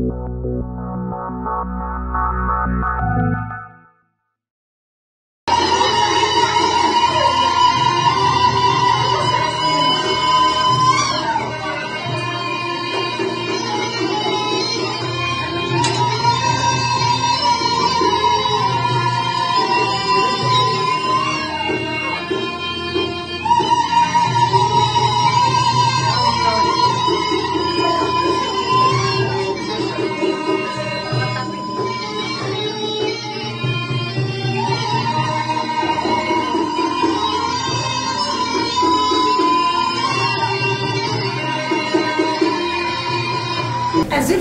أزل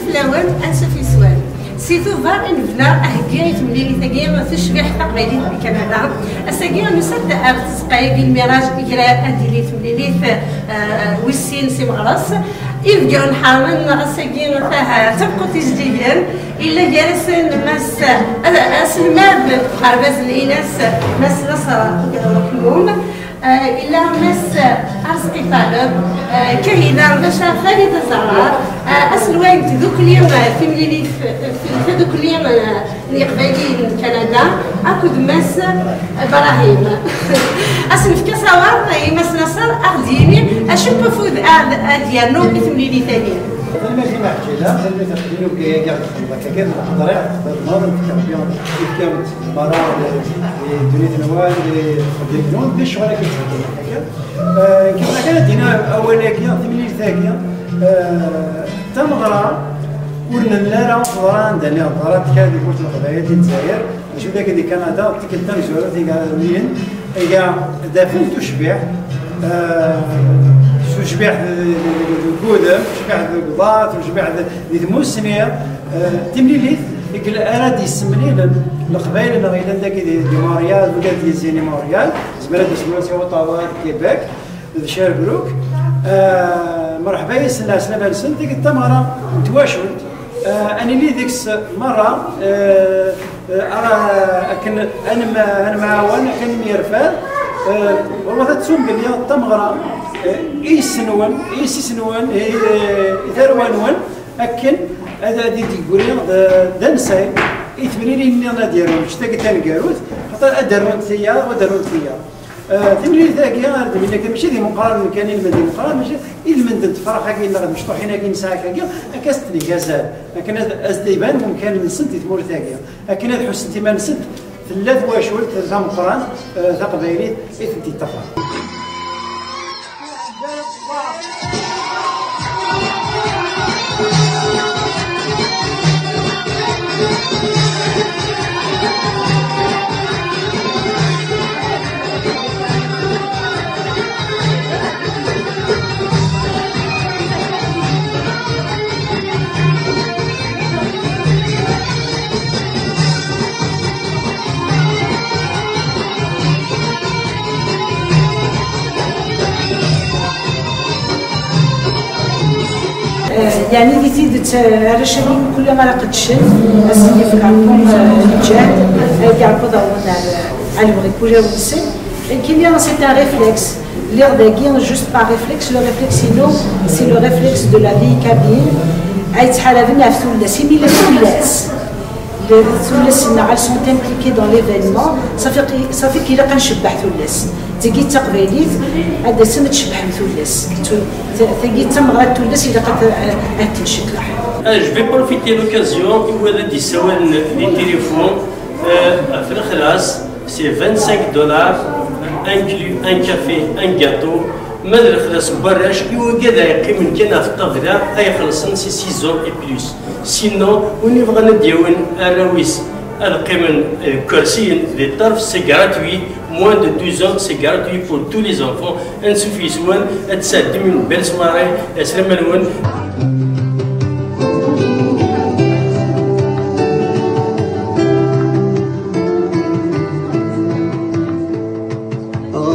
فلاوان أنسى في سوال سيتو فار نبنا أهجايت مليلي ثقيا تشبيح تقبيلي بكندا أساقيا نسد أرتسقايا الميراج إجراء أديليت مليلي ويسين سي مغرس يبقى نحاول نغساقيا فيها تبقى تجديديا إلا جالس نمس أسلماب خرباز الإناس مس نصر كلهم إلا مس أرزقي طالب كهيدا باش خالد الزهراء أسلوان ذوك اليوم في مليلي في ذوك اليوم اللي قبالين كندا أكد مس إبراهيم أسن في كسوار مس نصر أخديني أشوف فوز ديالو في مليلي ثانية. أنا ماشي مع الجيلة، أنا تقديرو كي قاعد كان الضريع ناظر كيف مرة دنيا نوال ديالون باش ولا كيف كانت هنا أولا كيا ثمانية ثانية تمغرى ورنا لا ضران دنا ضرات كاد يقول القبائل ديال الجزائر شوف ذاك ديال كندا تكلم جوله ديال وين هي دافن تشبيح تشبيح الكودم تشبيح البلاط تشبيح الموسمير تمليليت يقول اراد يسمني القبائل اللي غير ذاك ديال موريال ولا ديال زيني موريال زمرات سموتي وطاوات كيباك شيربروك مرحبا يسنا سنه بنسن ديك التمره تواشد انا اللي ديك المره انا معاون كان ميرفال والله تسوم بلي التمغره ايسنون ثروانون اكن هذا دي تيقولي دنساي يثمريني ني ديالو شتا تنقاروت خاطر ادرون ثيار ودرون ثيار ثمرين ثاقيا ملي كان ماشي دي مقارن كان المدي مقارن ماشي المندن تفرح هكا الا غادي مشطوحين هكا نساء هكا كاستني كازال لكن ازديبان ممكن من سنت تمور ثاقيا لكن هذا حسن تيمان نسد ثلاث واشول ثلاث مقران ثقبايلي اثنتي تفرح. يعني ديتي رشاني كل ما قدشن اسمي في العقوم الجاد كيعرفوا ضروري على الوغي كوجا ونسي كيما سي ان ريفلكس اللي غدا جوست با ريفلكس لو ريفلكس سي لو ريفلكس دو لا في كابين اي تحال هذا في ثلاث مي ثلاث ثلاث نعرف تمبليكي دون ليفينمون صافي كي لا كنشبح ثلاث تجي تقبيليت هذا سنة تشبح ثلاث تجي تمغى ثلاث إذا قد تنشكل. Je vais profiter de l'occasion où il y a des sawans, des téléphones في الخلاص c'est $25 inclus un café un gâteau ما الخلاص براش يوجد يقيم كان في الطاغرة أي خلصن سي 6 ans et plus sinon ونبغى نديون الرويس القيمن الكرسي للطرف سي gratuit moins de 12 ans c'est gratuit pour tous les enfants insuffisant تسد من belle soirée السلام عليكم.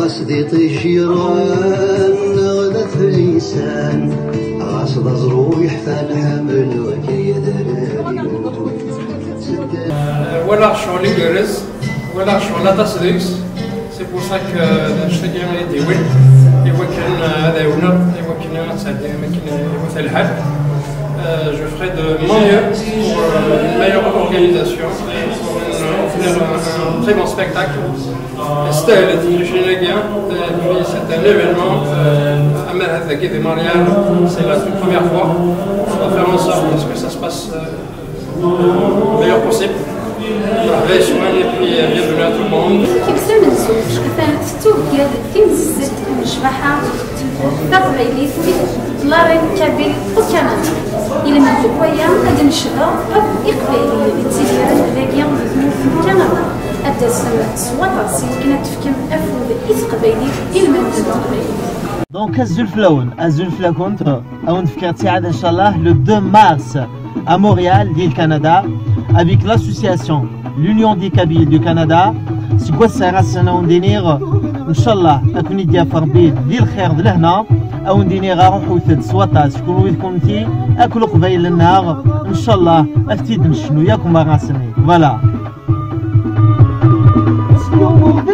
صديق الجيران غدا في اللسان غاصد زرويح فنحمل وكي دراري ولا شغل يجرس ولا شغل تصديق سي بور سا كو نشتاق ديوين إوا كان هذا يونر إوا كان تسعد ما كان يمثل الحال je ferai de mon mieux pour une meilleure organisation et pour offrir un très bon spectacle. C'est un événement des mariages, c'est la toute première fois. On va faire en sorte que ça se passe le meilleur possible. Et puis bienvenue à tout le monde. كيبسم الزوج كتنفتو ديال تنزت المشبحة تقبيلي في لارين كابيل وكندا إلا ما تقويا غادي نشدو إقبيلي بتسيرات ذاكيا في كندا أبدا سواطاسي كنا تفكم أفود إتقبيلي إلا ما تقبيلي. Donc Azulfla compte on fera Inch'Allah le 2 mars à Montréal, l'île Canada, avec l'association l'Union des Kabyles du Canada. C'est quoi ça راسنا وندير إن شاء الله أكون يديا فربي ديال الخير لهنا أو ندير غنروحو في سواطاس شكون ويدكم تي أكلوا قبيل النهار إن شاء الله أفتيد نشنو ياكم غاسني فوالا.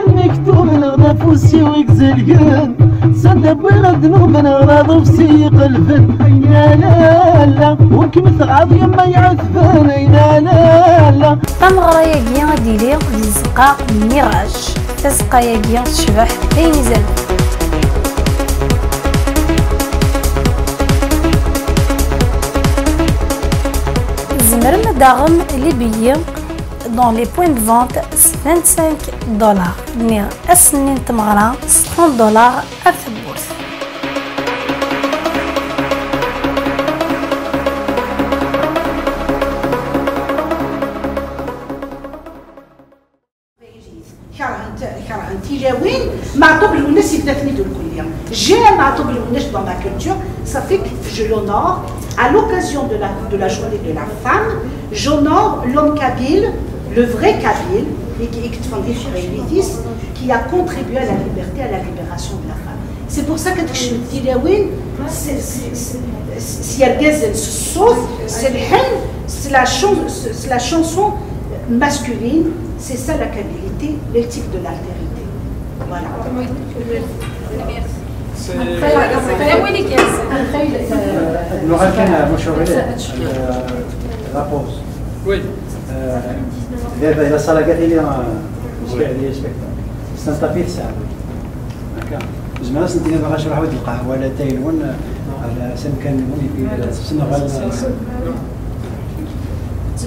مكتوب نغدا فوسي ويكزلقن صدق بلد نغدا نغدا فوسي قلبن يا لا لا وكمث عظيم ما يعذبن يا لا لا تمغرا ياكيا ديلي زقاق ميراج تزقا ياكيا شبح بين زل زمرنا داغم ليبيا dans les points de vente $25 mais السنين تمغرا $60 الثبوت. تيجاوين معطوب الوناس يبداتني دو الكليه جا معطوب الوناس dans ma culture ça fait que je l'honore à l'occasion de la journée de la femme. J'honore l'homme kabyle, le vrai kabyle qui a contribué à la liberté, à la libération de la femme. C'est pour ça que c'est la chanson masculine, c'est ça la kabylité, l'éthique de l'altérité. Voilà. Oui. إذا صار قال لي لي سبيكتور استنطفي ساعة هكا زعما سنتي باغا نشرح واحد القهوة ولا تايلون على سن كان في السنغال.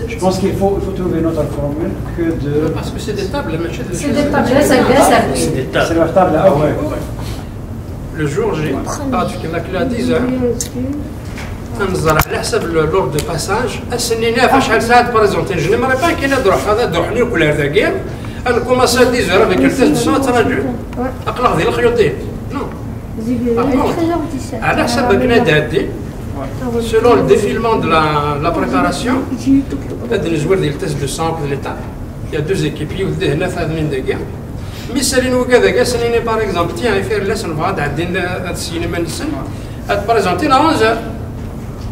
Je pense qu'il faut trouver une autre formule que de. Parce que c'est des tables, c'est des tables, c'est des tables. C'est la table, ah ouais. Le jour, j'ai parti à 10 heures. نزرع على حسب لورد دو باساج السنينه فشحال ساعه بريزونتي جو نيمري با كاين دروح هذا دروحني وكل هذا كاع انا كوماسي 10 هور افيك التيست سو تراجع اقلق ديال الخيوط ديالي نو على حسب كنا دادي سولون الديفيلمون دو لا بريباراسيون هاد الزوار ديال التيست دو سون ديال ليتاب يا دوز ايكيبي وديه هنا خادمين دكاع مي سالين وكذا كاع سنيني باغ اكزومبل تيان يفير لسن فغاد عندنا هاد السينما نسن هاد بريزونتي لا 11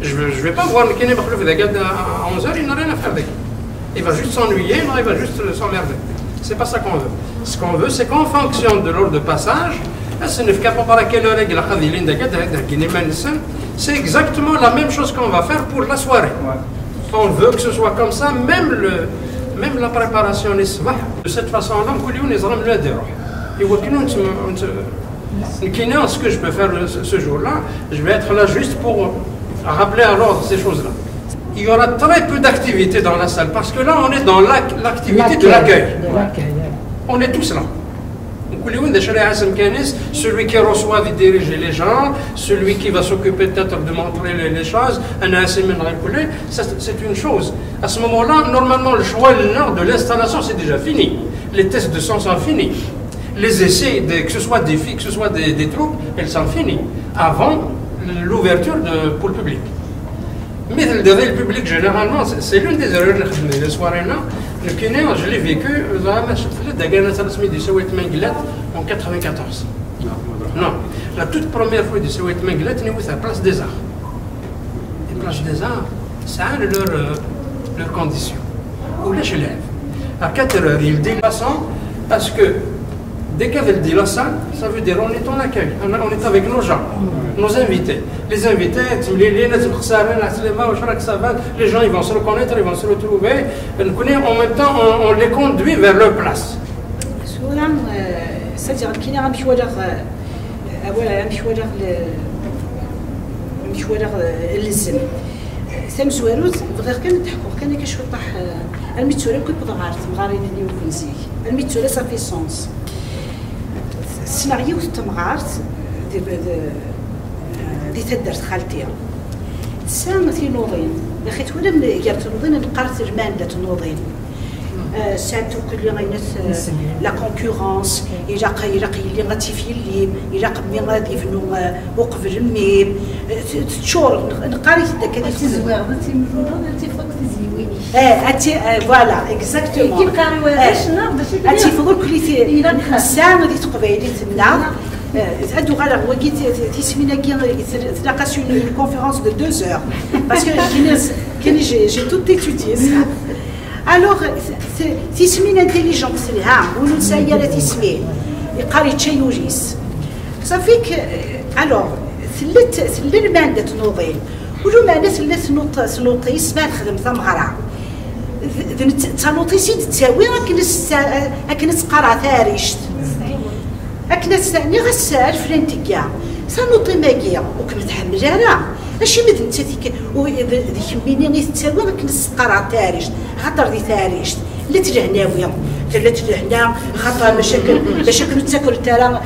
Je ne vais pas voir le Kenya à 11h, il n'a rien à faire avec. Il va juste s'ennuyer, non, il va juste s'emmerder. C'est pas ça qu'on veut. Ce qu'on veut, c'est qu'en fonction de l'ordre de passage, c'est exactement la même chose qu'on va faire pour la soirée. On veut que ce soit comme ça, même la préparation, de cette façon-là, ce que je peux faire ce jour-là, je vais être là juste pour rappeler à l'ordre ces choses-là. Il y aura très peu d'activité dans la salle parce que là on est dans l'activité de l'accueil. On est tous là. Celui qui reçoit de diriger les gens, celui qui va s'occuper peut-être de montrer les choses, c'est une chose. À ce moment-là, normalement le choix de l'installation c'est déjà fini. Les tests de son sont finis. Les essais, que ce soit des filles, que ce soit des troupes, elles sont finies. Avant l'ouverture pour le public. Mais le public, généralement, c'est l'une des erreurs de la soirée-là. Le Kenya, je l'ai vécu en 94. Non, la toute première fois de Sowet Menglet, c'est à la Place des Arts. La Place des Arts, ça a leurs conditions. Ou là, je lève. À 4 heures, il dit de façon à ce que Dès qu'elle dit la salle, ça veut dire on est en accueil, on est avec nos gens, nos invités. Les invités, les gens ils vont se reconnaître, ils vont se retrouver. En même temps, on les conduit vers leur place. C'est-à-dire qu'il y a un مشوار اللزم ثم زواروت بغير كان تحقق كان كيشوطح الميتورا كنت بغارت مغارين اللي وكنزي الميتورا صافي سونس السيناريو تمغارت دي تدرت خالتي سام في نوضين اخي تولا من جابت نوضين نقرت الماده نوضين ساعتو كل غينت لا كونكورونس الى اللي غاتيفي اللي الى قبل غادي يفنو وقبل الميم تشور نقاري داك هذيك تزوير تي فوق تزيوي فوالا اكزاكتومون كيبقى شنو باش تيفضل كلي الساعه غادي تقبيلي تما ادو غالا وقيت تسمينا كي تلاقاش une conférence de 2 heures parce que j'ai tout étudié ça. Alors, تسمين intelligence لها ونسايا تسمين يقاري تشيوجيس صافيك الوغ ثلت الماده تنوضين ولو ماده ثلت نوطيس ما تخدم ثمغرا تنوطيسي تساوي راكن تقرا ثاريشت راكن تسالني غسال فلانتيكا سنوطي ماكيا وكنتحملها ماشي مثل انت ديك يميني غير تساوي راك نسقرا تاريشت خاطر دي تاريشت لا تلهناويه لا تلهنا خاطر مشاكل تاكل تالا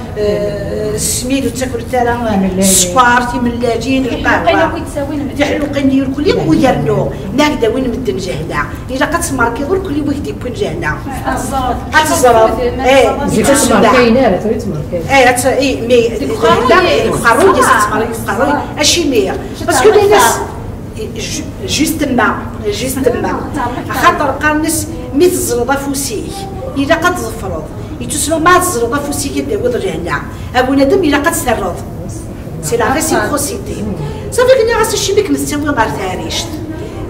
السميد وتاكل تالا السكر تيملاجين القهوه تحلقين الكل يوم ويرنو ناكدا وين مدن جهنا الا قد كيدور كل واحد يكون جهنا الزراب كاينه مي لا القروي القروي اشي مية باسكو الناس جوستما خاطر قالنس ميت الزرده فوسيك الا قد تزفرض يتسمى ما الزرده فوسيك داود رهنا ابو ندم الا قد تسرض سي لا ريسيبروسيتي صافي كنا غاس الشي بك نسوي غير ثاريشت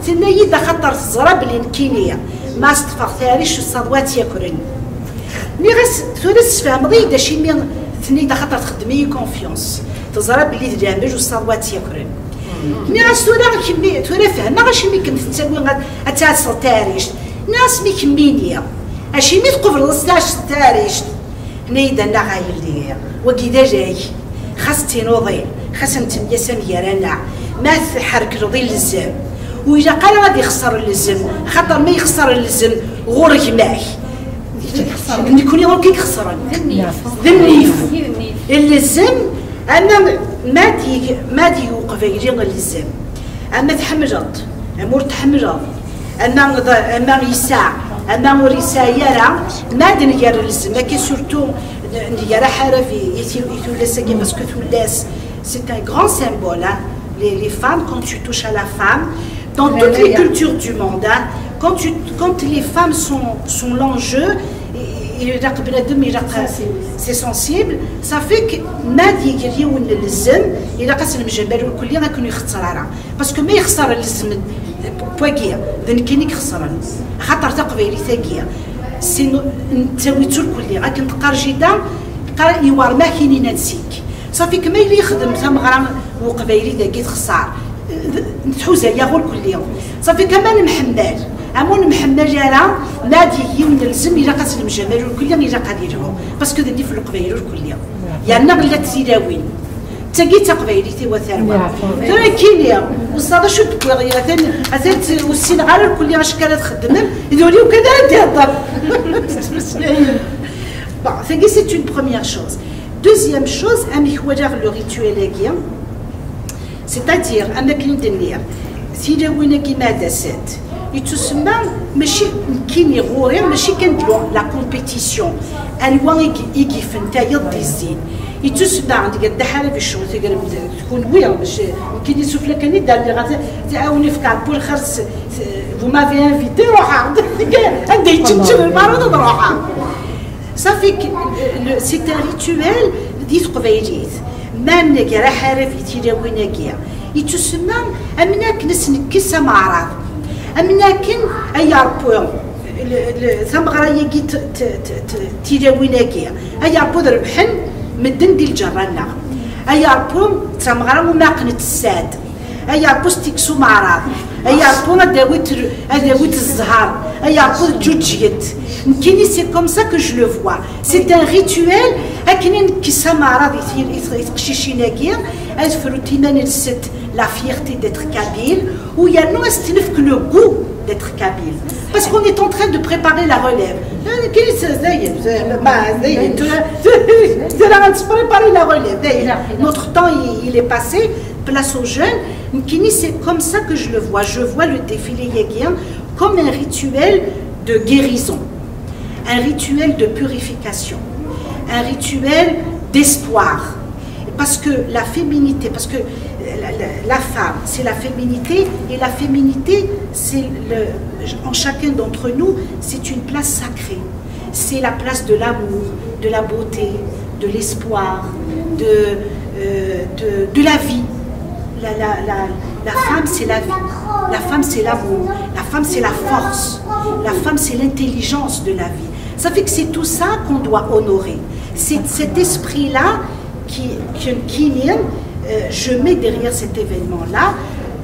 ثنايا خاطر الزراب اللي نكينيه ما استفاق ثاريش الصدوات ياكلن مي غاس ثلاث فهم غير شي مين ثني خاطر تخدمي كونفيونس تزرب اللي تجامج والصدوات ياكلن ناس تولا كمية تولا فهمنا غاشي مي كنت تسوي غاتاصل تاريشت ناس مي كمينيا اشي مي تقبل 16 تاريشت نيدا نا غايلي وكيدا جاي خاص تينوضين خاص نتميا سميرانا ما تحرك رضي اللزام وإلا قال غادي يخسر اللزم خاطر ما يخسر اللزم غور يماك نكون يغور كي يخسر ذنيف اللزم انا ما دي يوقف يجي اللزم اما تحمجت امور تحمجت اما يساع اما رسايره ما دنيار اللزم كي سورتو ندير حرفي يتولى ساكي باسكو تولاس سي ان غران سيمبول les femmes quand tu touches à la femme dans toutes les cultures du monde quand les femmes sont l'enjeu c'est sensible ça fait que ما ديالي اللزم الا قاس المجبر الكلي غيكون يخسر راه باسكو ما يخسر اللزم بواكيا ذن كاين يخسر خاطر تقبيلي ثاقيه سي نتاويتو الكلي راك تقار جدا قرا يوار ما كاينين هادسيك صافي كما اللي يخدم ثمغرا وقبايلي داكي تخسر نتحوزها يا غول كل يوم صافي كمان محمل امون محمل راه نادي ينلزم الى قاس المجمل والكل يوم الى قاديرهم باسكو دني في القبايل والكل يوم يعني غلات تيداوين تاكي تقبايلي تيوا ثروه ترى كاين وصاد شو تبغي ثاني والسين غير الكل اش كانت تخدم يقولوا وكذا تهضر bon c'est une première chose. Deuxième chose, le rituel est bien, c'est-à-dire, si le la compétition, vous m'avez invité, ça fait que c'est un rituel dit قبيليت ما منك راه حرفي تيراويناكيا يتسمى امناك نسنكس معرض امناك اي ربو ثمغرا يجي تيراويناكيا هيا بود ربحن مدن ديال الجرانا هيا بوم ثمغرا وماقنة الساد هيا بوستيكسو معراض هيا بوم داويت الزهر هيا بو جوجيت كيني سي كوم سا كو جو لو فوا سي ان ريتوال هكنين كيسا معراض يتقشيشيناكيا ازفرو تيمان الست la fierté d'être kabyle, où il y a nous que le goût d'être kabyle. Parce qu'on est en train de préparer la relève. Préparer la relève. Notre temps, il est passé, place aux jeunes. C'est comme ça que je le vois. Je vois le défilé yéguien comme un rituel de guérison, un rituel de purification, un rituel d'espoir. Parce que la féminité, parce que la femme, c'est la féminité, et la féminité, c'est en chacun d'entre nous, c'est une place sacrée. C'est la place de l'amour, de la beauté, de l'espoir, de la vie. La femme, c'est la vie. La femme, c'est l'amour. La femme, c'est la force. La femme, c'est l'intelligence de la vie. Ça fait que c'est tout ça qu'on doit honorer. C'est cet esprit-là qui je mets derrière cet événement-là,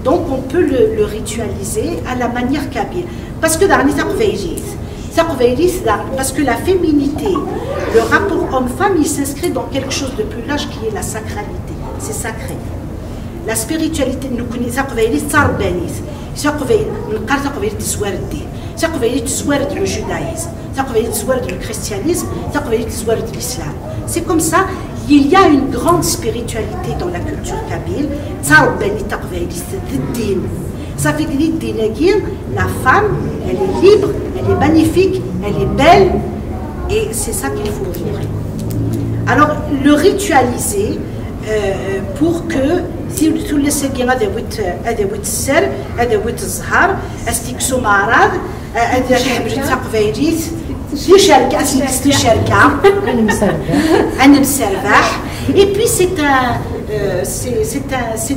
donc on peut le ritualiser à la manière kabyle. Parce que parce que la féminité, le rapport homme-femme, il s'inscrit dans quelque chose de plus large qui est la sacralité. C'est sacré. La spiritualité, nous connaissons le judaïsme, le christianisme, l'islam. C'est comme ça. Il y a une grande spiritualité dans la culture kabyle. Ça fait que la femme, elle est libre, elle est magnifique, elle est belle, et c'est ça qu'il faut honorer. Alors, le ritualiser pour que si tous les séguins adawit ser, adawit zhar, astikso marad, adawit taqvayrit. Et puis c'est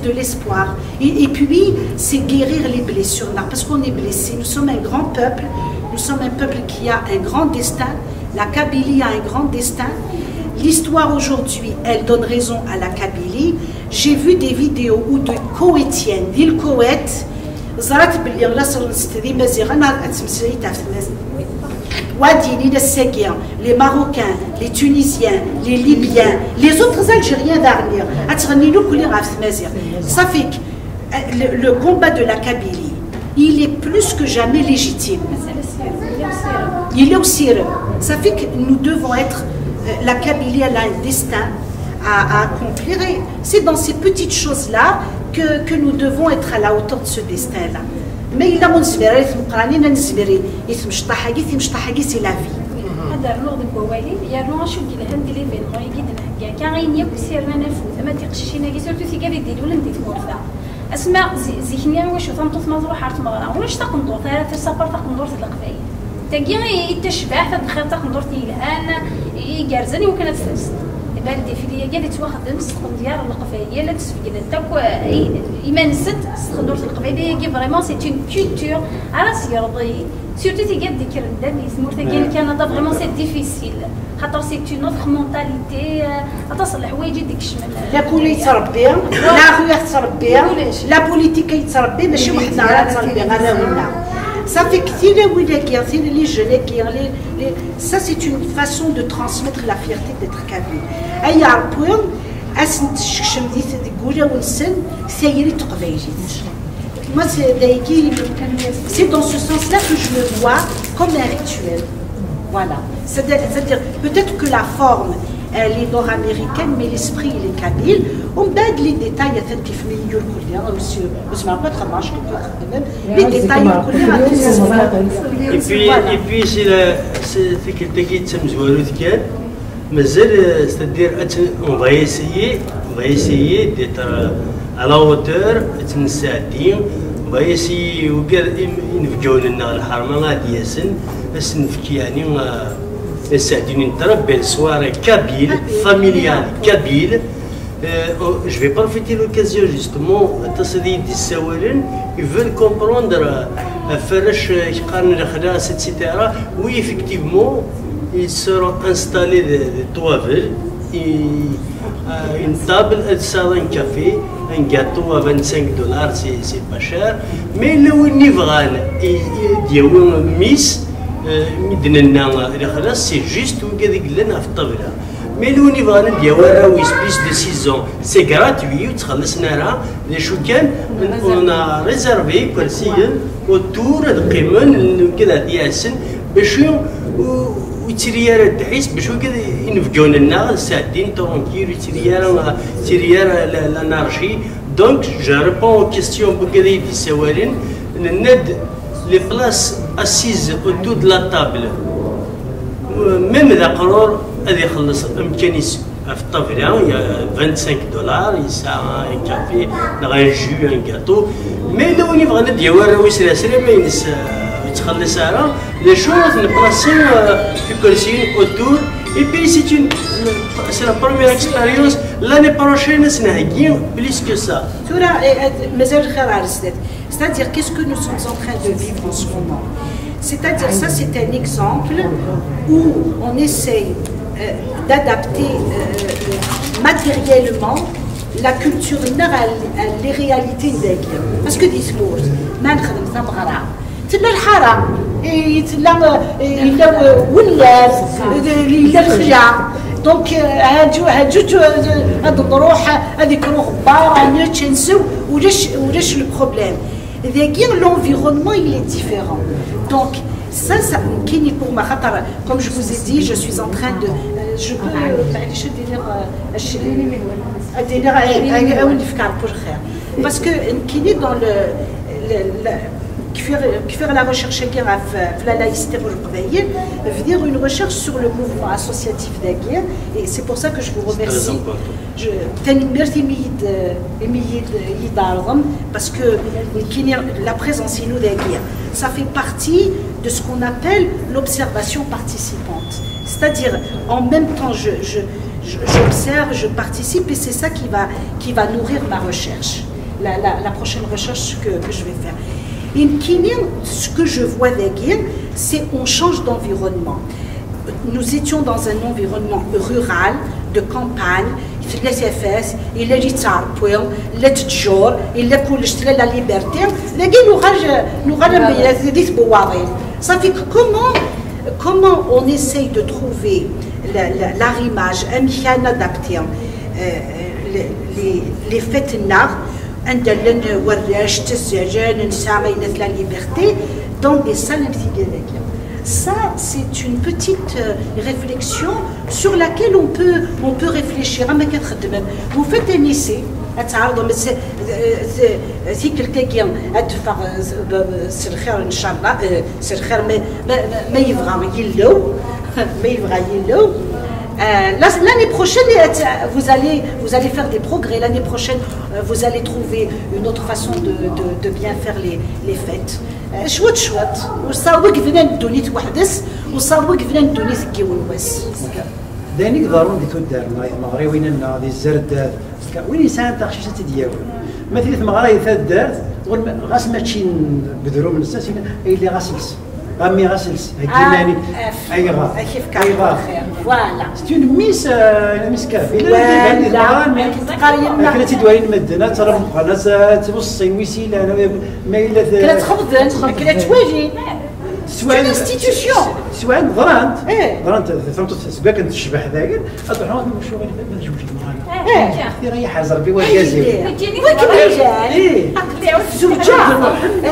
de l'espoir. Et puis c'est guérir les blessures. Parce qu'on est blessé. Nous sommes un grand peuple. Nous sommes un peuple qui a un grand destin. La Kabylie a un grand destin. L'histoire aujourd'hui, elle donne raison à la Kabylie. J'ai vu des vidéos où de Koweïtiennes, l'île Koweït, les Marocains, les Tunisiens, les Libyens, les autres Algériens d'Armir. Ça fait que le combat de la Kabylie, il est plus que jamais légitime. Il est aussi heureux. Ça fait que nous devons être, la Kabylie, elle a un destin à accomplir. C'est dans ces petites choses-là que nous devons être à la hauteur de ce destin-là. Mais il a mon zbéré, c'est la vie. هذا النوض البوالي يا نوع شو كده هندي لي بين غير جدا حاجة كاين ياك سيرنا نفوت أما تقشينا كي سورتو في قبل ديال ولا ندي تمورثا أسمع زيكنيا واش تنطط ما تروح عرفت مغرا ولاش تقندور ثلاثة سافر تقندور القفايل تاقيا يتشبع تدخل تقندور تيلهان يجرزني وكانت تفلس بالدي في ليا قاعد يتواخذ نسخن ديال القفايه لا تسفيد تاك ايمان ست تخدور القفايه كي فريمون سي اون كولتور على سيرضي سورتو تي قاعد ديك الرداد يسمور تاكي كندا فريمون سي ديفيسيل خاطر سي اون اوتر مونتاليتي تصلح حوايج ديك الشمال لا كولي يتربي لا خويا تربي لا بوليتيك يتربي ماشي وحدنا على تربي انا ولا Ça fait que les jeunes, ça c'est une façon de transmettre la fierté d'être kabyle. Il y a un point, moi c'est dans ce sens-là que je le vois comme un rituel. Voilà. C'est-à-dire peut-être que la forme elle est nord-américaine, mais l'esprit il est kabyle. On bègue les détails, les détails et puis c'est que tu c'est-à-dire on va essayer d'être à la hauteur on va essayer نفكيو لنا الحرمه غادي ياسن بس نفكي يعني السعدين نتربى السواري كابيل فاميليال كابيل je vais profiter de l'occasion justement تصدي دي السوالن ils veulent comprendre فراش يقارن الخلاص etc. Oui effectivement ils seront installés des toiles une table un café un gâteau à 25 $, c'est pas cher mais le nivran ديالو ميس مدنا الخلاص c'est juste وكذا قلنا في الطاوله mais le nivran ديالو plus de 6 ans c'est gratuit وتخلصنا راه شو كان on a réservé كرسيا autour القيمن كذا ياسن باش وتريار التحيس باش كذا ينفقون لنا ساعتين ترونكيل تريار الانرجي دونك جو ريبون aux questions بكذا يدي سوالين ند لي بلاص اسيز autour de la table ميم ذا قرار هذا يخلص امكانيس في الطاوله يا 25 $، يساع ان كافي ان جو ان غاتو مي لو نيفغ نديو راهو سلاسل ما ينس تخلص راه لي شوز نبلاسيو في كرسيين اوتور اي بي سي لا بروميير اكسبيريونس لاني بروشين سنهجيو بليس كو سا ترى مازال خير على السداد c'est-à-dire qu'est-ce que nous sommes en train de vivre en ce moment. C'est-à-dire ça c'est un exemple où on essaye d'adapter matériellement la culture les réalités d'Aguirre. Parce que des sports, ما نخدم ثمغرة تلا الحارة تلا ولات إلا الخجع دونك هاجو هاد نروح هذيك روح بارا نتشنسو ولاش البروبليم. D'Aguirre l'environnement il est différent. Donc ça كاين pour ma خاطر comme je vous ai dit je suis en train de je peux معليش ندير نفكر بخير parce que كاين dans le كيفير la recherche في la laïcité القبائل veut dire une recherche sur le mouvement associatif d'Aguirre et c'est pour ça que je vous remercie. تاني ميرتي ميد يدارهم parce que la présence inou d'Aguirre ça fait partie de ce qu'on appelle l'observation participante. C'est-à-dire en même temps j'observe, je participe et c'est ça qui va nourrir ma recherche, la prochaine recherche que je vais faire. Et ce que je vois d'Aguirre, c'est qu'on change d'environnement. Nous étions dans un environnement rural, de campagne, il y a les CFS, il y a les Tsarpoil, les Tjor, il y a la liberté. Ça fait que comment on essaye de trouver l'arrimage, adapté, les fêtes nard, la liberté dans des salles psychédéliques. Ça, c'est une petite réflexion sur laquelle on peut réfléchir. Vous faites un essai. Si quelqu'un qui a c'est le خير إن شاء الله c'est le خير ما يبغى يلو l'année prochaine vous allez faire des progrès. L'année prochaine vous allez trouver une autre façon de bien faire les fêtes. شوت وصار وقفنا ندوني وحدس وصار وقفنا ندوني ثقيون بس دانيك ضروري دي تودار مغري وين لنا دي الزردات وين يساعد تخشيشه ديالو مثلا مغري ثدات غاس ماشي بدرو من الساس اللي غاسلس غامي غاسلس هكيماني ايغا ايغا فوالا سي اون ميس كافي لا كانت تدوين مدنا ترى مقناص توصي ويسيلا ما الا كانت خبزن كانت تواجي سواء انستيتيوشن سواء ضرانت فهمت سبا كنت تشبح ذاك اطرحوا شو غير ما نجوش معانا اختي راه حازر بي واجازي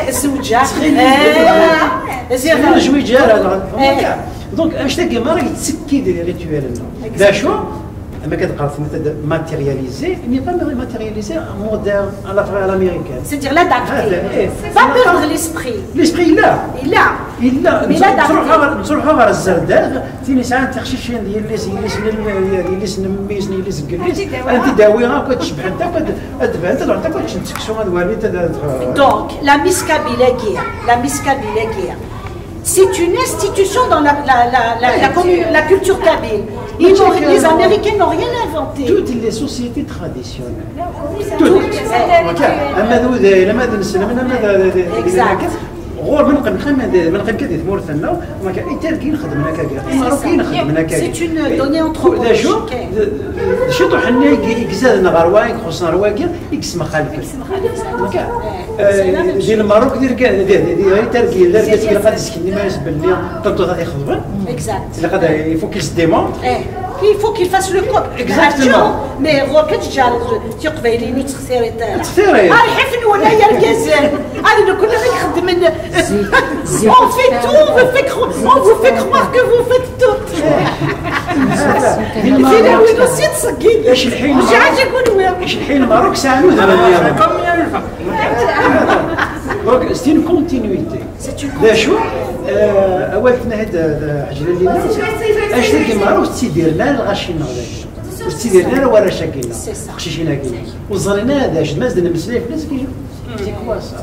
الزوجه زين الجويجار هذا دونك اش تلقى ما راه يتسكي ديال ريتوال لا شو اما كتقرا ماتيرياليزي ني با ماتيرياليزي موديرن على الامريكان c'est-à-dire l'adapter pas perdre l'esprit لا لا تروحوا غير الزردات تيني ساعات تخشيشين ديال اللي سنميزني اللي زكليس انت داويها كتشبح انت كتبان انت تعطيك كتشكسو هاد والي donc la miscabile guerre C'est une institution dans la culture kabyle. Les Américains n'ont rien inventé. Toutes les sociétés traditionnelles. Toutes. Exact. غور من قبل كذا ثمورثنا وما كان يتركين خدمنا كاع الماروكيين خدمنا كاع سي اون دوني انثروبولوجيك شتو حنا يكزادنا غروايك خصنا رواقي يكسم خالك ديال الماروك ديال تركي دار كاع قاد يسكني ما يسبل لي طنطو غادي يخدم اكزاكت اللي غادي يفو كيسديمون il faut qu'il fasse le cop. Exactement. Mais rocket جال تي قبيلين تختاري تاعها. حفن ولا يا الجزائر. انا كنا نخدم on fait tout, on vous fait croire que vous faites tout. فينا وين وسيت صقيل. ايش الحين؟ واش عاد يقولوا؟ ايش الحين الماروك ساعه دونك سي اون كونتينيتي. لا شو اوافنا هذا حجر اللي اش تلقى الماروك تيدير لنا الغاشي نغدا وتيدير لنا ورا شاكينا قشيشينا كينا وزرينا هذا شد مازال المسلاف ناس كيجيو ديك كواس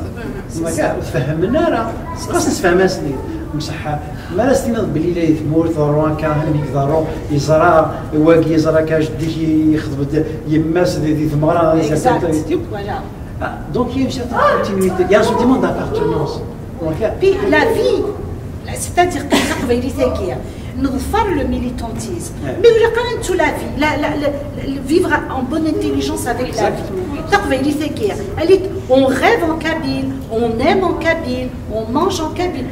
ما كاع وتفهمنا راه خاص نتفهم اسني مصحة ما لاستينا بلي لا يثمور ثروان كان يقدروا يزرع واقي يزرع كاجديك يخدم يماس دي ثمره donc il y a une certaine continuité, il y a un sentiment d'appartenance. Puis la vie, c'est-à-dire que نظفر le militantisme, mais il y a quand même toute la vie, vivre en bonne intelligence avec la vie. On rêve en kabyle, on aime en kabyle, on mange en kabyle.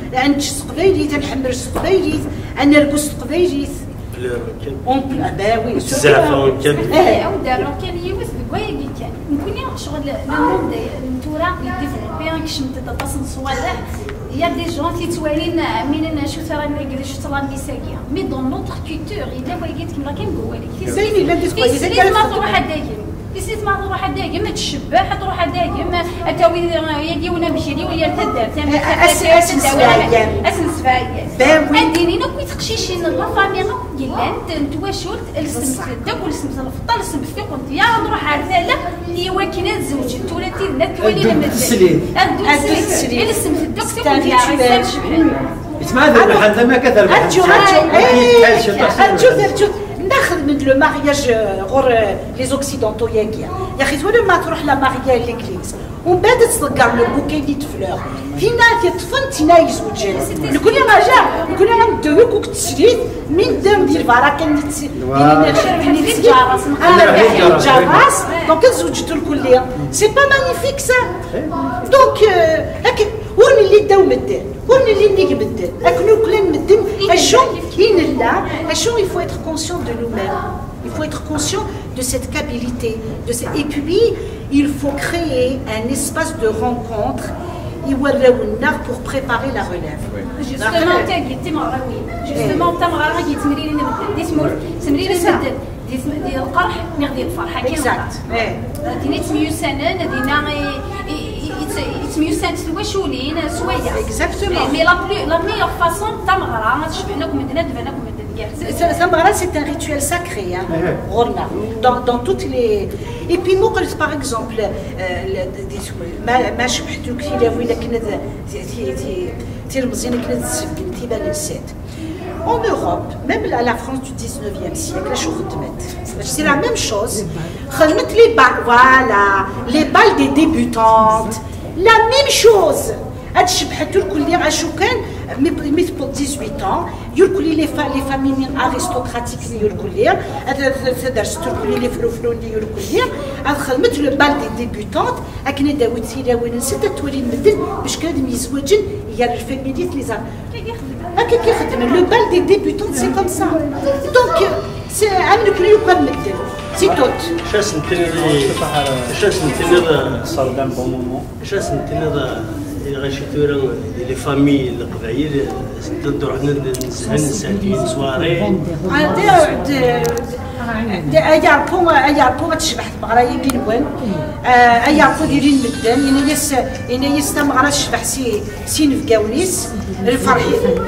On ben oui, il y a des gens qui توالين عاملين شو ترى ما شو ترى النسائيه مي دون نوتر كولتور الا بغيت كيما كنقول لك في ما تروح دايم في ما تروح دايم ما تشبح تروح دايم اتاوي يدي ولا مشي لي ولا تدار اسن سفايه عندي نوك تقشيشين لا فامي قلان تواشولت السمت داك والسمت الفطر السمت في قلت يا نروح عرفاله اللي واكله زوج تولاتي لا تولي لما تسلي السمت السمت داك ناخذ من لو مارياج غور لي اوكسيدونتو ياكيا يا اخي تولي ما تروح لا ماريا ليكليز ومن بعد تلقى لو بوكي ديال فلور فينا تيطفن تينا يزوجين نقول لها رجع نقول لها ندوك وكتسريت من دم ديال الفرا كان في جاراس دونك زوجتو الكليه سي با مانيفيك سا دونك هكا ورني اللي داو مدن ورني اللي نيك مدن اكلو كلان مدن اشو كاين لا اشو il faut être conscient de nous-mêmes il faut être conscient de cette kabylité et puis il faut créer un espace de rencontre pour préparer la relève. Justement, ديال القرح ميغ ديال الفرحه كاين اكزاكت ديني تميوسانن دينا يتميوسان سواشولين سوايا اكزاكتومون مي لا ميور فاصون تمغرا ما تشبعناكم مدنا دبناكم مدنا تمغرا سي ان ريتوال ساكري غورنا dans toutes les et puis مو قلت باغ اكزومبل ما شبحتو كثير ولا كنا تيرمزينا كنا تسبن تيبان نسيت. En Europe, même la France du 19e siècle, c'est la même chose. Voilà, les balles des débutantes, la même chose. Mais pour 18 ans, les familles aristocratiques, le bal des débutantes, le bal des débutantes, c'est comme ça. Donc, c'est un peu plus comme c'est tout. les familles القبائل تدور عندنا نسهل سواري أياربو تشبح بغرايا كينوان أياربو دايرين مدان إنا يستمغرا تشبح سي نفكاونيس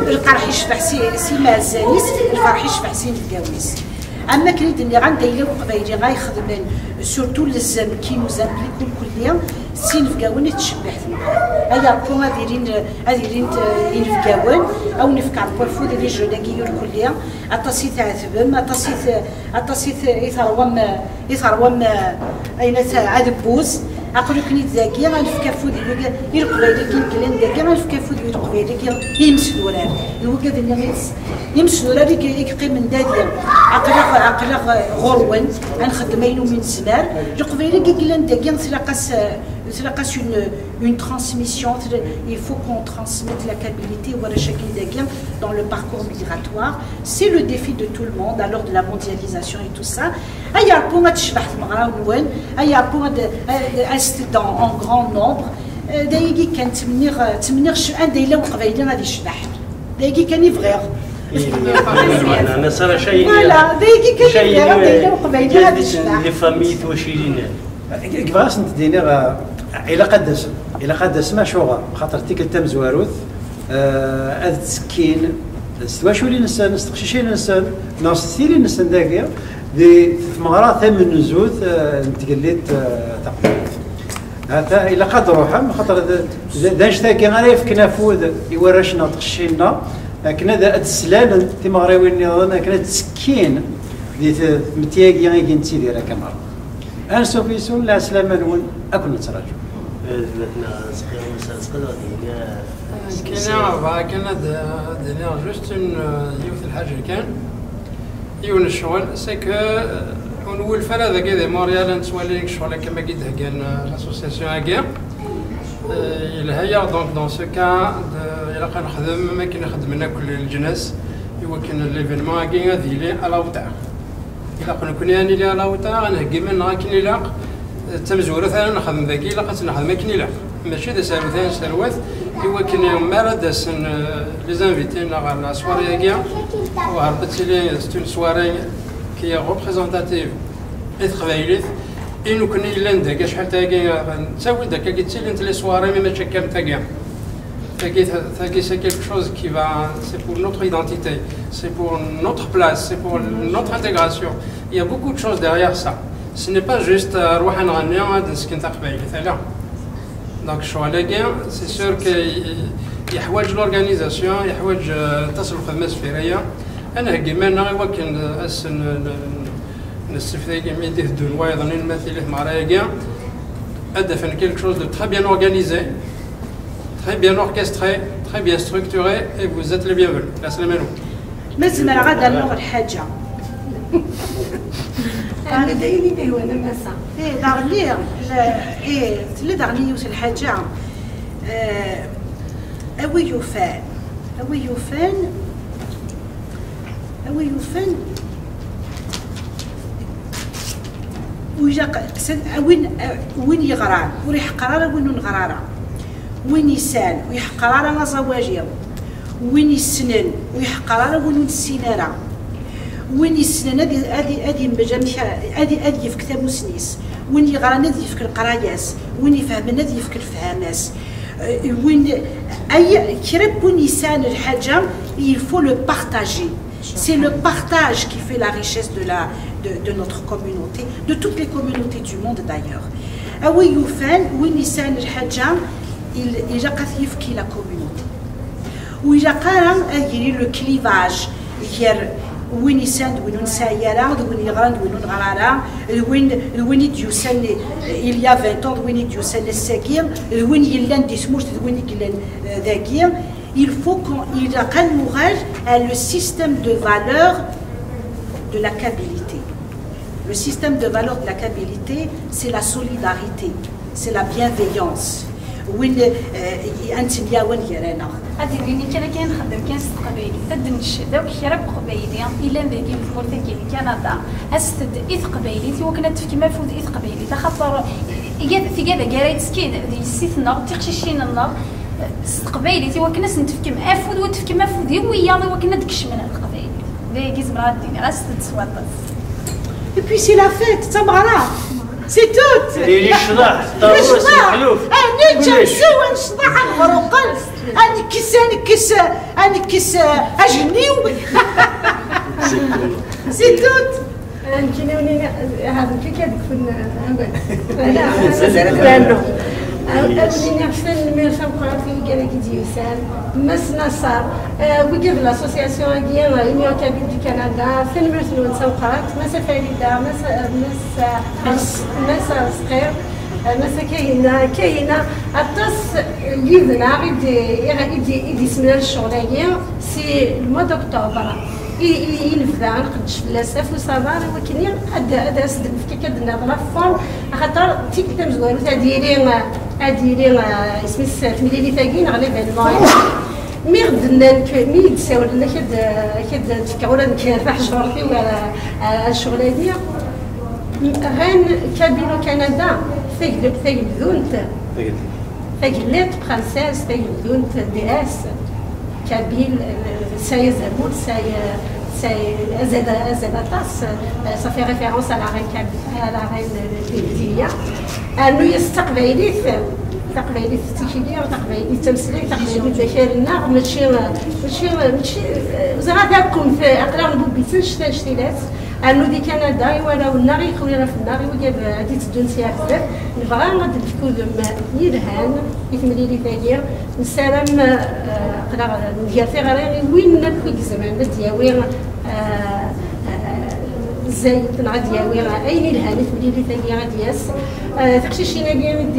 القرح يشبح سي مازانيس الفرح يشبح سي نفكاونيس أما كريد اللي غندايلو قبايلي غايخدمن سورتو للزام كينو زامبليكو الكلية سي نفكاوني تشبح هيا بو هاديرين ينفكاون او نفكار بوفو ديال الجوداكي كلها اتصي تعذبم اتصي يثروم اين عذبوز عقلو كني تزاكي غنفكا فود يرقبايلي كين داكي غنفكا فود يرقبايلي يمسدوران الوكا ديال يمسدوران يقيم من داديا عقلا غورون غنخدم اينو من زمار القبايلي كيلان داكي تلاقاس une transmission, il faut qu'on transmette la Kabylie dans le parcours migratoire. C'est le défi de tout le monde, alors de la mondialisation et tout ça. Il y a pour en grand nombre. دايجي كان تمنير شحال دايله وقبايله غادي يشبح دايجي كان يفغير انا صار شيء فوالا دايجي كان يفغير دايله وقبايله غادي يشبح لي فامي توشيلين كيفاش انت دينيغ الى قدس ما شوغا خاطر تيك التمزواروث هذا تسكين واش ولي نسان نستقشيشين نسان ناصتيلي نسان داكيا دي ثمغرا ثمن نزوث نتقليت تقبيل هذا الى قد روحهم خاطر داش تاكي غير يفكنا فود يورشنا تخشينا كنا ذا السلال تيمغريوين نظن كنا تسكين دي متياكي غير نتيدي راه كمره أنا سوف يسون لا سلامة نون أكون نتراجع. كنا دينا جوست يوث الحاجة كان يون الشغل سكو ونول فلا ذاك ذا موريال نتوالي الشغل كما قلت كان لاسوسياسيون هاكيا إلا هي دونك دون سو كا إلا كنخدم ما كنخدم كل الجناس يمكن ليفينمون هاكيا ذيلي على وطع. إلا كنا يعني لي على وطا غنهكي من غاكني لاق تمزورة ثاني نخدم ذاكي لا نخدم ماكني لاق ماشي دا سالو ثاني سالوات إوا كنا مارا داسن لي زانفيتينا على لا سواري هاكيا وهربت لي ستون سواري كي ريبريزونتاتيف إث قبايليت إنو كنا يلان داكا شحال تاكي نساوي داكا كيتسالي نت لي سواري ما تشكل تاكيا Tagé, c'est quelque chose qui va, c'est pour notre identité, c'est pour notre place, c'est pour notre intégration. Il y a beaucoup de choses derrière ça. Ce n'est pas juste Rouhan Rania de ce qui est arrivé. Donc, c'est sûr qu'il y a l'organisation, il y a تصل خدمة سفيرية. أنا هجمنا وكن أسن نستفيد من ده الدنيا أيضا المثل معرايا. أدفن quelque chose de très bien organisé. Très bien orchestré, très bien structuré et vous êtes les bienvenus. La salam alaikum. مازال غادا نلوغ الحاجة. أنا دايرين هو أنا مسا. داغني تلي داغني يوصل الحاجة. أوي يوفان وين يغران وريح قرارة وين نغرارة. وين يسال ويحقر على زواجير وين يسنن ويحقر على وين السيناره وين يسنن هذه مجامع هذه في كتاب سنيس وين يغران هذه في القراياس وين يفهم هذه في الفهاماس وين اي كرب وين يسال الحاجه il faut le partager c'est le partage qui fait la richesse de notre communauté de toutes les communautés du monde d'ailleurs اوي يفان وين يسال الحاجه il a qui la communauté. Où il a le clivage. وين يساند وين نسايرا وين يغراند وين نغرارا وين يديوسن il y a 20 ans وين يديوسن الساكير وين يلان ديسموش وين يلان ذاكير il faut qu'il a le système de valeurs de la Kabylie. Le système de valeurs de la Kabylie, c'est la solidarité, c'est la bienveillance. وين انت يا وين يرانا هادي اللي كان خدام كان ست قبايلي تدن الشدا وكيرب قبايلي الا ذاك الفورتي كاين كندا استد اذ قبايلي وكنا تفكي ما فود اذ قبايلي خاطر في كذا قرايت سكين ديال السيثنا تيقشيشين النار ست قبايلي وكنا نتفكي مع فود وتفكي ما فود ويا وكنا دكش من القبايلي ذاك زمرا الدنيا راه ست سواطس et puis c'est la fête تمغرا C'est tout. اللي الشضاح طاووس الحلوف أنا جالسة ونشضح الغرقل أنا كيس أجني سي توت يمكن هذا كي كذا كنا لا أولي نفسن ميرسام قراتي قال لك ديوسان مسنا صار وقف لاسوسياسيون ديال لونيون كابيل دو كندا فين ميرسلو نسام قرات مسا فريده مسا صغير مسا كاينه الطاس يدنا يدي سمنا الشغلانيه سي الموا دكتوبر ينفذا نقدش في لاسف وصبار ولكن هذا صدق في كدنا بلافون خاطر تيك تمزوالو اديري اسمي السات ملي ثاقين غالبا الماي مي غدنا مي تساول لنا كد تفكروا نكافح شهرتي ولا الشغله دي غان كابيلو كندا ثقل ذونت ثقلت برانسيس ثقل ذونت دي اس كابيل ساي زبور ساي زباتاس ça fait référence à la reine Lydia انه يستقبلي التكيليه وتقبلي التمثيليه وتقبلي ذكرنا ماشي زغاداكم في اقلام بوبيتن شتيلات انه دي كندا يوراو النار يخوينا في النار وجاب هادي تدونسيا بزاف نبغى غاد الكودم يرهان يتملي لي ثاير نسالم قرا ندير في غير وين نكوي زمان دياوي زي تنعد دياوي اين الهان يتملي لي ثاير دياس تقشيشينا بيان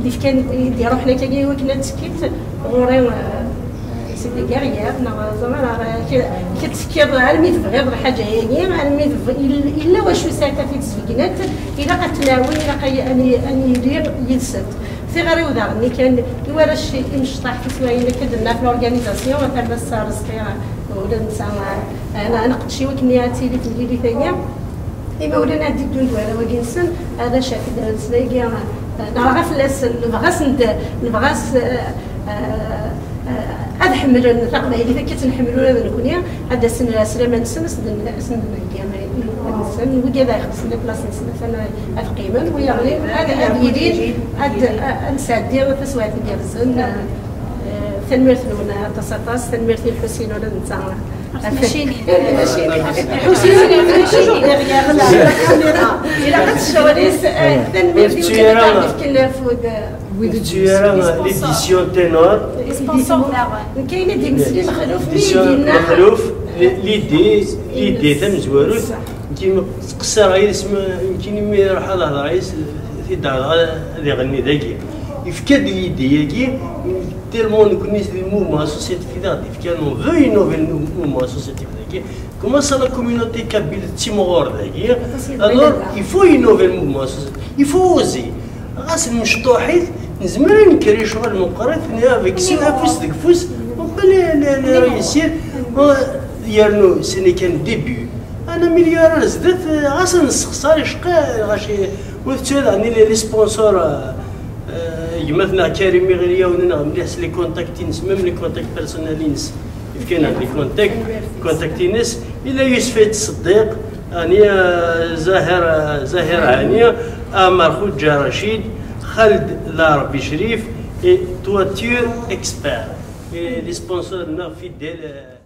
دي كان يدير روحنا كاين وكنا تسكيت غوري سيدي كارير زعما كتسكر علمي تبغي حاجه هي علمي الا واش ساعتها في تسفكنات الا قتلاوي الا اني يدير يلسد في غير ودارني كان يورا شي مشطح في سواينا كدرنا في الاورغانيزاسيون تاع السار صغيره ولا نسى انا نقد شي وكنياتي اللي تجي لي ثانيه إما ولا ندي بدون ولا وجنسن هذا شاف سلاقي نبغى فلاس نبغى هذا حمل الرقبة اللي فكت نحملوها من هنا هذا سن سلامة نسن سن الجامعة نسن وجا خصنا بلاصة نسن فأنا أفقيمن ويعني هذا يدير هذا نسادير تسوات الجرزن تنمير لونا تصاطاس تنمير الحسين ولا نتاعنا ماشي حسين ديغيغ لا الكاميرا إلا قد الشواريس تنمير كنا فود l'édition ténor كاينه دي مسلم مخلوف ليدي تم زوارو كيما تقصر غير اسم يمكن يروح على الرئيس في دار اللي يغني ذاكي يفكر ليدي ياكي tellement nous connaissons les mouvements associatifs nous veut innover le mouvement associatif comment ça la communauté kabyle Timor alors il faut innover le mouvement associatif il faut oser غاس المشطوحين نزمر نكري شغل مقرات avec فوس ديك فوس وقال يسير يرنو سني كان ديبي انا مليار زدت غاس نسخسر شقا غاشي وتعني لي سبونسور يمثلنا كريم غيريا وننا مليح لي كونتاكتين ميم لي كونتاكت بيرسونالين كاين لي كونتاكتينس الى يوسف الصديق هانيه زاهر هانيه امر خوجه رشيد خالد لاربي شريف et toiture expert et les sponsors fidèles